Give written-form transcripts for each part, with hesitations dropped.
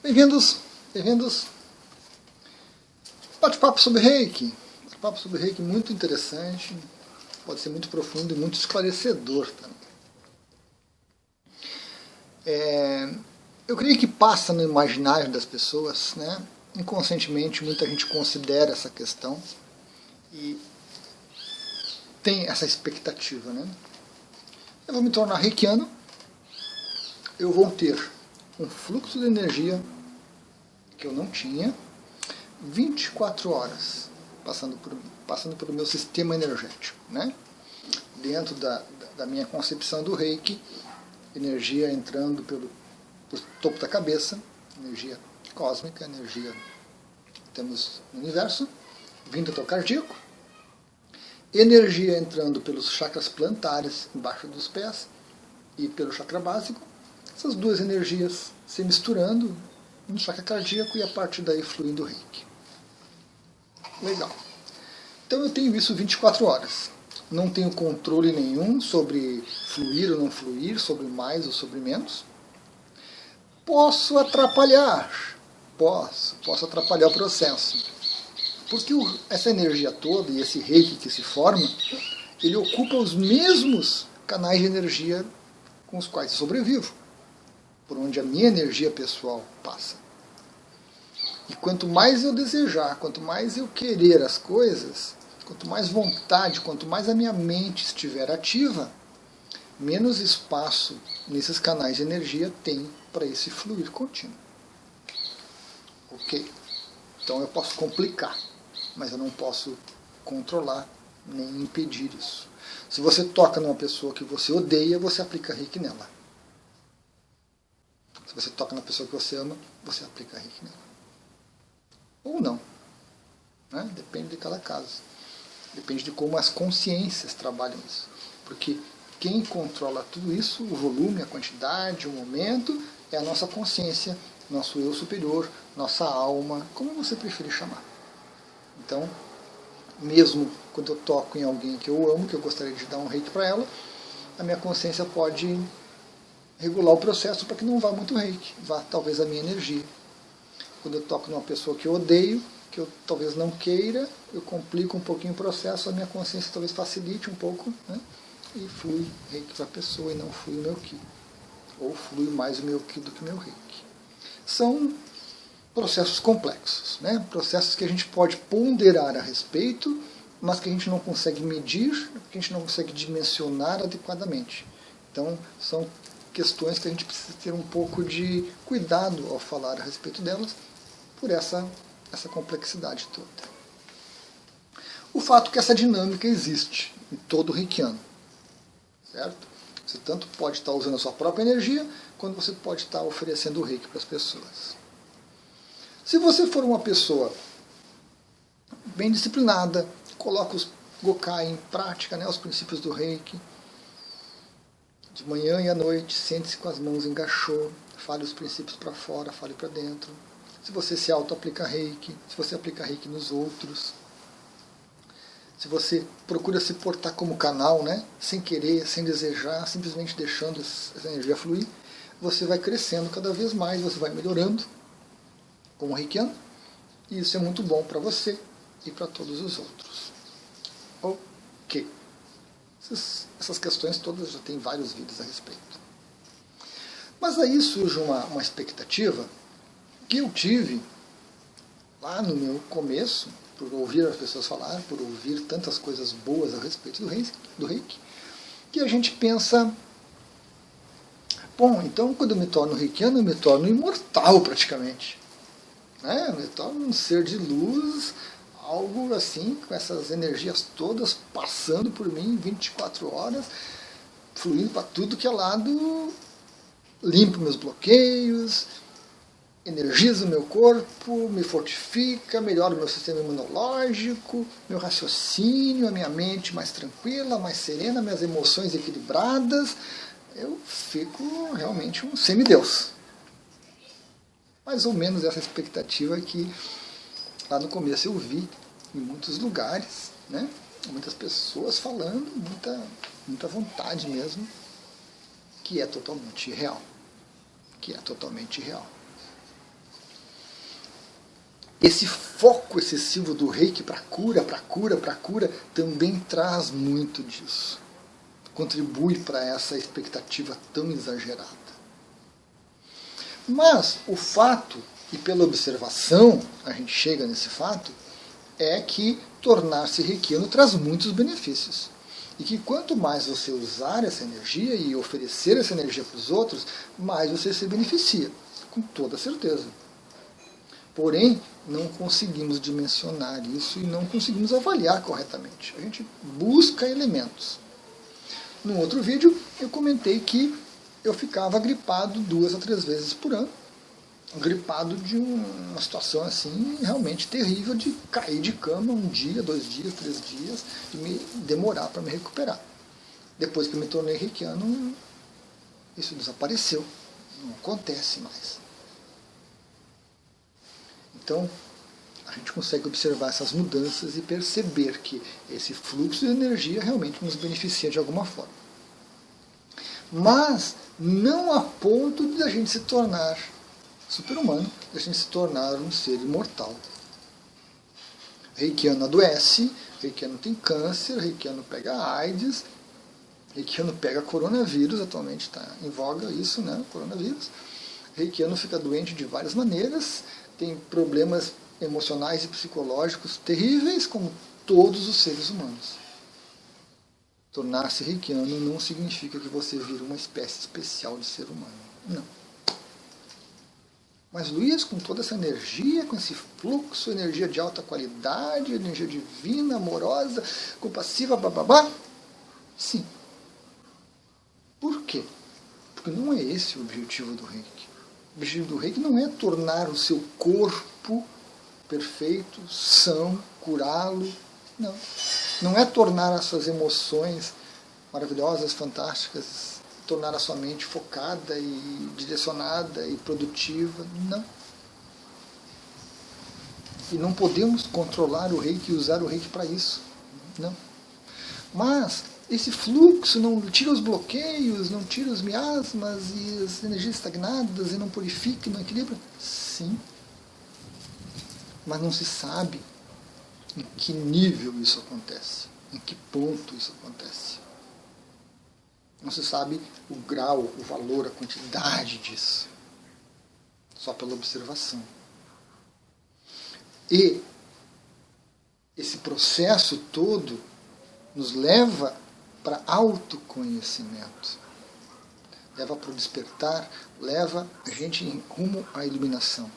Bem-vindos, bem-vindos. Bate-papo sobre Reiki. Bate-papo sobre Reiki muito interessante, pode ser muito profundo e muito esclarecedor também. Eu creio que passa no imaginário das pessoas, né? Inconscientemente muita gente considera essa questão e tem essa expectativa, né? Eu vou me tornar reikiano, eu vou ter um fluxo de energia que eu não tinha, 24 horas passando pelo meu sistema energético, né? Dentro da minha concepção do Reiki, energia entrando pelo topo da cabeça, energia cósmica, energia que temos no universo, vindo até o cardíaco, energia entrando pelos chakras plantares, embaixo dos pés, e pelo chakra básico, essas duas energias se misturando no chakra cardíaco e a partir daí fluindo o Reiki. Legal. Então eu tenho isso 24 horas. Não tenho controle nenhum sobre fluir ou não fluir, sobre mais ou sobre menos. Posso atrapalhar. Posso atrapalhar o processo. Porque essa energia toda e esse Reiki que se forma, ele ocupa os mesmos canais de energia com os quais eu sobrevivo, por onde a minha energia pessoal passa. E quanto mais eu desejar, quanto mais eu querer as coisas, quanto mais vontade, quanto mais a minha mente estiver ativa, menos espaço nesses canais de energia tem para esse fluir contínuo. Ok? Então eu posso complicar, mas eu não posso controlar nem impedir isso. Se você toca numa pessoa que você odeia, você aplica Reiki nela. Se você toca na pessoa que você ama, você aplica Reiki nela. Ou não. Né? Depende de cada caso. Depende de como as consciências trabalham isso. Porque quem controla tudo isso, o volume, a quantidade, o momento, é a nossa consciência, nosso eu superior, nossa alma, como você preferir chamar. Então, mesmo quando eu toco em alguém que eu amo, que eu gostaria de dar um Reiki para ela, a minha consciência pode regular o processo para que não vá muito Reiki, vá talvez a minha energia. Quando eu toco numa pessoa que eu odeio, que eu talvez não queira, eu complico um pouquinho o processo, a minha consciência talvez facilite um pouco, né? E flui Reiki para a pessoa e não flui o meu Ki. Ou flui mais o meu Ki do que o meu Reiki. São processos complexos, né? Processos que a gente pode ponderar a respeito, mas que a gente não consegue medir, que a gente não consegue dimensionar adequadamente. Então, são questões que a gente precisa ter um pouco de cuidado ao falar a respeito delas, por essa complexidade toda. O fato é que essa dinâmica existe em todo reikiano, certo? Você tanto pode estar usando a sua própria energia, quanto você pode estar oferecendo o Reiki para as pessoas. Se você for uma pessoa bem disciplinada, coloca os Gokai em prática, né, os princípios do Reiki, de manhã e à noite, sente-se com as mãos em gachô, fale os princípios para fora, fale para dentro. Se você se auto-aplica Reiki, se você aplica Reiki nos outros, se você procura se portar como canal, né, sem querer, sem desejar, simplesmente deixando essa energia fluir, você vai crescendo cada vez mais, você vai melhorando como reikiano, e isso é muito bom para você e para todos os outros. Ok. Essas questões todas já tem vários vídeos a respeito. Mas aí surge uma expectativa que eu tive lá no meu começo, por ouvir as pessoas falar, por ouvir tantas coisas boas a respeito do Reiki, que a gente pensa, bom, então quando eu me torno reikiano, eu me torno imortal praticamente. Né? Eu me torno um ser de luz, algo assim, com essas energias todas passando por mim 24 horas, fluindo para tudo que é lado, limpo meus bloqueios, energiza o meu corpo, me fortifica, melhora o meu sistema imunológico, meu raciocínio, a minha mente mais tranquila, mais serena, minhas emoções equilibradas. Eu fico realmente um semideus. Mais ou menos essa expectativa que lá no começo eu vi em muitos lugares, né? Muitas pessoas falando, muita vontade mesmo, que é totalmente real. esse foco excessivo do reiki para cura, também traz muito disso. Contribui para essa expectativa tão exagerada. Mas o fato, e pela observação a gente chega nesse fato, é que tornar-se reikiano traz muitos benefícios. E que quanto mais você usar essa energia e oferecer essa energia para os outros, mais você se beneficia, com toda certeza. Porém, não conseguimos dimensionar isso e não conseguimos avaliar corretamente. A gente busca elementos. No outro vídeo, eu comentei que eu ficava gripado 2 a 3 vezes por ano. Gripado de uma situação assim realmente terrível, de cair de cama 1 dia, 2 dias, 3 dias, de me demorar para me recuperar. Depois que eu me tornei reikiano, isso desapareceu. Não acontece mais. Então, a gente consegue observar essas mudanças e perceber que esse fluxo de energia realmente nos beneficia de alguma forma. Mas não a ponto de a gente se tornar super-humano, de a gente se tornar um ser imortal. Reikiano adoece, reikiano tem câncer, reikiano pega AIDS, reikiano pega coronavírus, atualmente está em voga isso, né? Coronavírus. Reikiano fica doente de várias maneiras, tem problemas emocionais e psicológicos terríveis, como todos os seres humanos. Tornar-se reikiano não significa que você vira uma espécie especial de ser humano. Não. Mas Luiz, com toda essa energia, com esse fluxo, energia de alta qualidade, energia divina, amorosa, compassiva, bababá, sim. Por quê? Porque não é esse o objetivo do reiki. O objetivo do reiki não é tornar o seu corpo perfeito, são, curá-lo. Não. Não é tornar as suas emoções maravilhosas, fantásticas, tornar a sua mente focada e direcionada e produtiva. Não. E não podemos controlar o reiki e usar o reiki para isso. Não. Mas esse fluxo não tira os bloqueios, não tira os miasmas e as energias estagnadas e não purifica, não equilibra? Sim. Mas não se sabe em que nível isso acontece, em que ponto isso acontece. Não se sabe o grau, o valor, a quantidade disso. Só pela observação. E esse processo todo nos leva para autoconhecimento. Leva para o despertar, leva a gente em rumo à iluminação.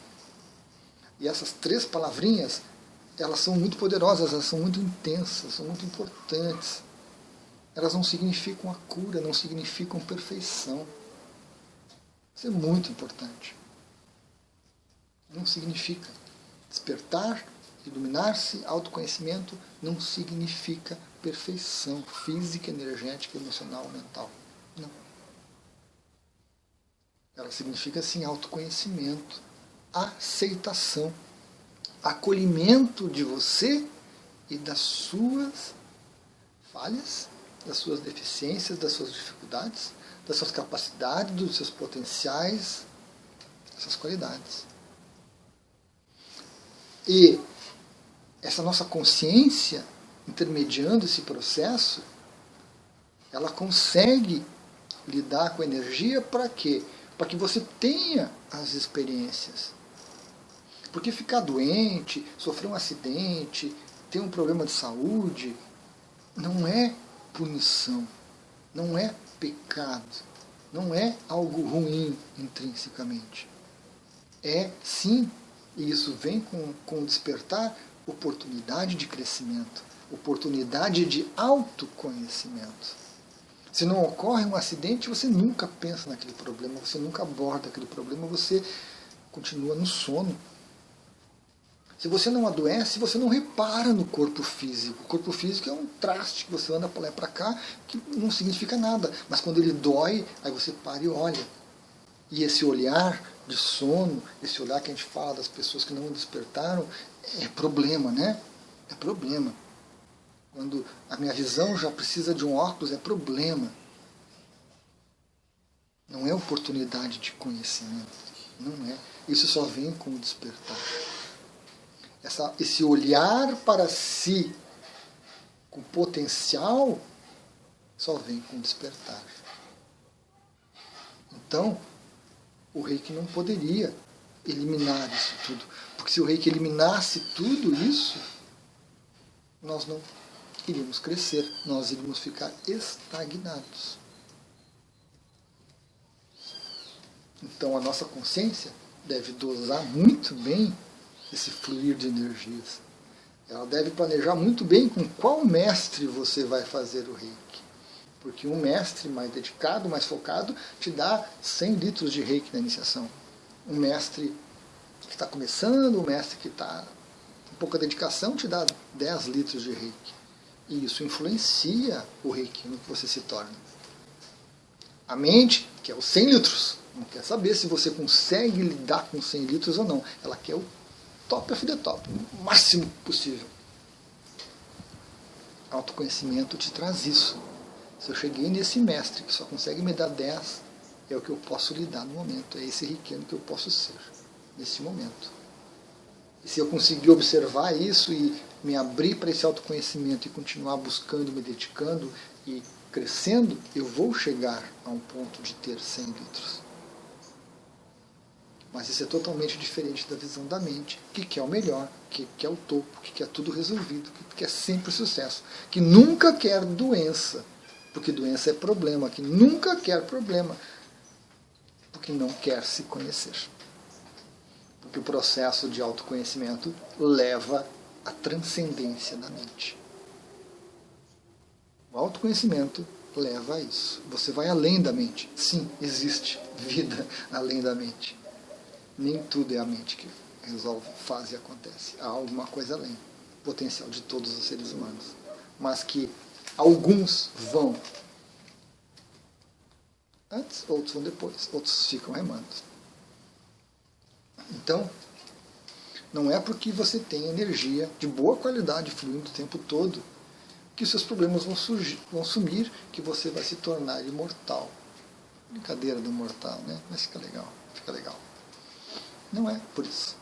E essas 3 palavrinhas, elas são muito poderosas, elas são muito intensas, são muito importantes. Elas não significam a cura, não significam perfeição. Isso é muito importante. Não significa. Despertar, iluminar-se, autoconhecimento, não significa perfeição física, energética, emocional, mental. Não. Ela significa, sim, autoconhecimento, aceitação, acolhimento de você e das suas falhas, das suas deficiências, das suas dificuldades, das suas capacidades, dos seus potenciais, dessas qualidades. E essa nossa consciência, intermediando esse processo, ela consegue lidar com a energia para quê? Para que você tenha as experiências. Porque ficar doente, sofrer um acidente, ter um problema de saúde, não é punição, não é pecado, não é algo ruim intrinsecamente. É, sim, e isso vem com o despertar, oportunidade de crescimento, oportunidade de autoconhecimento. Se não ocorre um acidente, você nunca pensa naquele problema, você nunca aborda aquele problema, você continua no sono. Se você não adoece, você não repara no corpo físico. O corpo físico é um traste que você anda para lá e para cá, que não significa nada. Mas quando ele dói, aí você para e olha. E esse olhar de sono, esse olhar que a gente fala das pessoas que não despertaram, é problema, né? É problema. Quando a minha visão já precisa de um óculos, é problema. Não é oportunidade de conhecimento. Não é. Isso só vem com o despertar. esse olhar para si com potencial só vem com despertar. Então, o Reiki não poderia eliminar isso tudo. Porque se o Reiki eliminasse tudo isso, nós não iríamos crescer, nós iríamos ficar estagnados. Então a nossa consciência deve dosar muito bem esse fluir de energias. Ela deve planejar muito bem com qual mestre você vai fazer o Reiki. Porque um mestre mais dedicado, mais focado, te dá 100 litros de Reiki na iniciação. Um mestre que está começando, um mestre que está com pouca dedicação, te dá 10 litros de Reiki. E isso influencia o Reiki no que você se torna. A mente quer os 100 litros. Não quer saber se você consegue lidar com 100 litros ou não. Ela quer o top of the top, o máximo possível. Autoconhecimento te traz isso. Se eu cheguei nesse mestre que só consegue me dar 10, é o que eu posso lidar no momento. É esse reikiano que eu posso ser nesse momento. E se eu conseguir observar isso e me abrir para esse autoconhecimento e continuar buscando, me dedicando e crescendo, eu vou chegar a um ponto de ter 100 litros. Mas isso é totalmente diferente da visão da mente, que quer o melhor, que quer o topo, que quer tudo resolvido, que quer sempre sucesso, que nunca quer doença, porque doença é problema, que nunca quer problema, porque não quer se conhecer. Porque o processo de autoconhecimento leva à transcendência da mente. O autoconhecimento leva a isso. Você vai além da mente. Sim, existe vida além da mente. Nem tudo é a mente que resolve, faz e acontece. Há alguma coisa além. Potencial de todos os seres humanos. Mas que alguns vão antes, outros vão depois. Outros ficam remando. Então, não é porque você tem energia de boa qualidade fluindo o tempo todo que os seus problemas vão sumir, que você vai se tornar imortal. Brincadeira do mortal, né? Mas fica legal, fica legal. Não é por isso.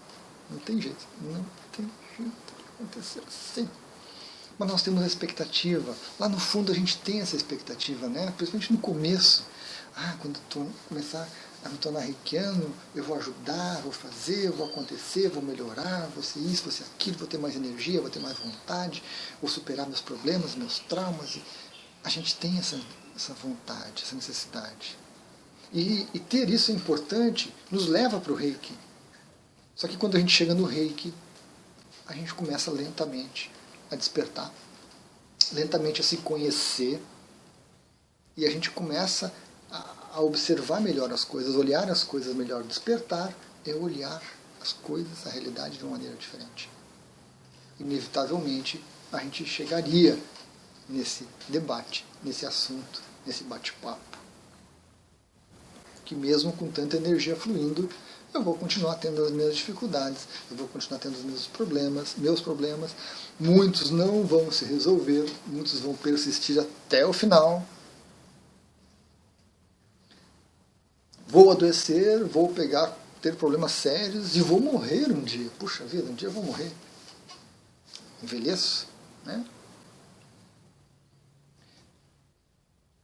Não tem jeito. Não tem jeito de acontecer assim. Mas nós temos a expectativa. Lá no fundo a gente tem essa expectativa, né? Principalmente no começo. Quando eu começar a me tornar reikiano, eu vou ajudar, vou fazer, vou acontecer, vou melhorar, vou ser isso, vou ser aquilo, vou ter mais energia, vou ter mais vontade, vou superar meus problemas, meus traumas. E a gente tem essa vontade, essa necessidade. E ter isso é importante, nos leva para o Reiki. Só que quando a gente chega no Reiki, a gente começa lentamente a despertar, lentamente a se conhecer, e a gente começa a observar melhor as coisas, olhar as coisas melhor. Despertar é olhar as coisas, a realidade de uma maneira diferente. Inevitavelmente, a gente chegaria nesse debate, nesse assunto, nesse bate-papo. Que mesmo com tanta energia fluindo, eu vou continuar tendo as minhas dificuldades, eu vou continuar tendo os meus problemas. Muitos não vão se resolver, muitos vão persistir até o final. Vou adoecer, vou ter problemas sérios e vou morrer um dia. Puxa vida, um dia eu vou morrer. Envelheço, né?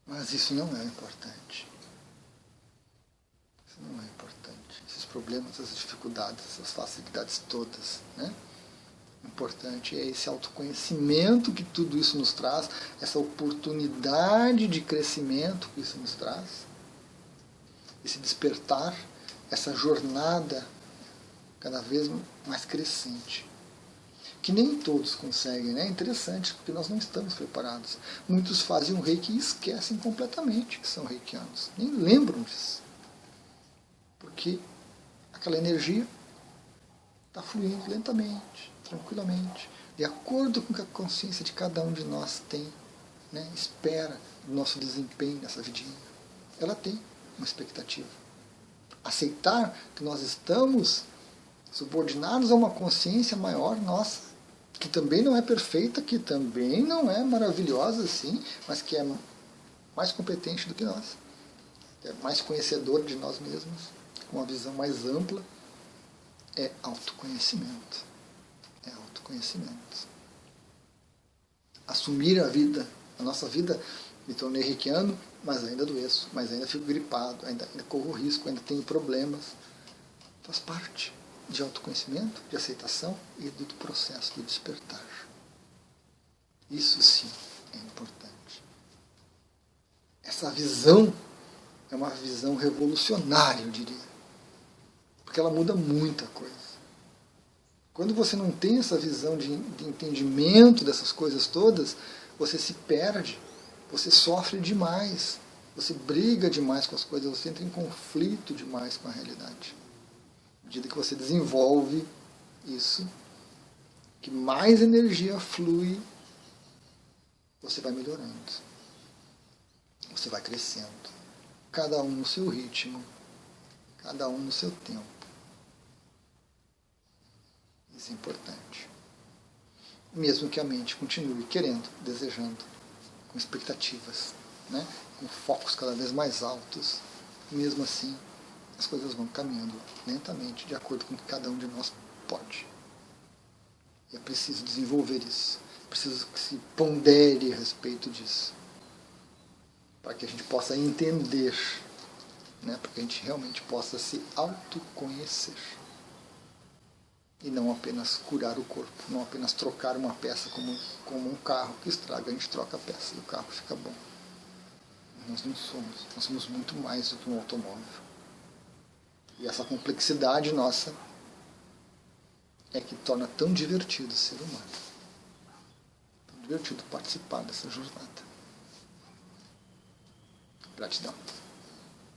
Mas isso não é importante. Isso não é importante. Esses problemas, essas dificuldades, essas facilidades todas, né? O importante é esse autoconhecimento que tudo isso nos traz, essa oportunidade de crescimento que isso nos traz. Esse despertar, essa jornada cada vez mais crescente. Que nem todos conseguem, né? É interessante, porque nós não estamos preparados. Muitos fazem um reiki e esquecem completamente que são reikianos. Nem lembram disso. Porque aquela energia está fluindo lentamente, tranquilamente, de acordo com o que a consciência de cada um de nós tem, né? Espera do nosso desempenho nessa vidinha. Ela tem uma expectativa. Aceitar que nós estamos subordinados a uma consciência maior nossa, que também não é perfeita, que também não é maravilhosa assim, mas que é mais competente do que nós, que é mais conhecedor de nós mesmos, com uma visão mais ampla, é autoconhecimento. É conhecimentos. Assumir a vida, a nossa vida, me tornei reikiano, mas ainda adoeço, mas ainda fico gripado, ainda corro risco, ainda tenho problemas. Faz parte de autoconhecimento, de aceitação e do processo do despertar. Isso sim é importante. Essa visão é uma visão revolucionária, eu diria. Porque ela muda muita coisa. Quando você não tem essa visão de entendimento dessas coisas todas, você se perde, você sofre demais, você briga demais com as coisas, você entra em conflito demais com a realidade. À medida que você desenvolve isso, que mais energia flui, você vai melhorando. Você vai crescendo. Cada um no seu ritmo, cada um no seu tempo. Isso é importante. Mesmo que a mente continue querendo, desejando, com expectativas, né? Com focos cada vez mais altos, mesmo assim, as coisas vão caminhando lentamente, de acordo com o que cada um de nós pode. E é preciso desenvolver isso. É preciso que se pondere a respeito disso. Para que a gente possa entender, né? Para que a gente realmente possa se autoconhecer. E não apenas curar o corpo, não apenas trocar uma peça como um carro que estraga, a gente troca a peça e o carro fica bom. Nós não somos, nós somos muito mais do que um automóvel. E essa complexidade nossa é que torna tão divertido o ser humano. Tão divertido participar dessa jornada. Gratidão.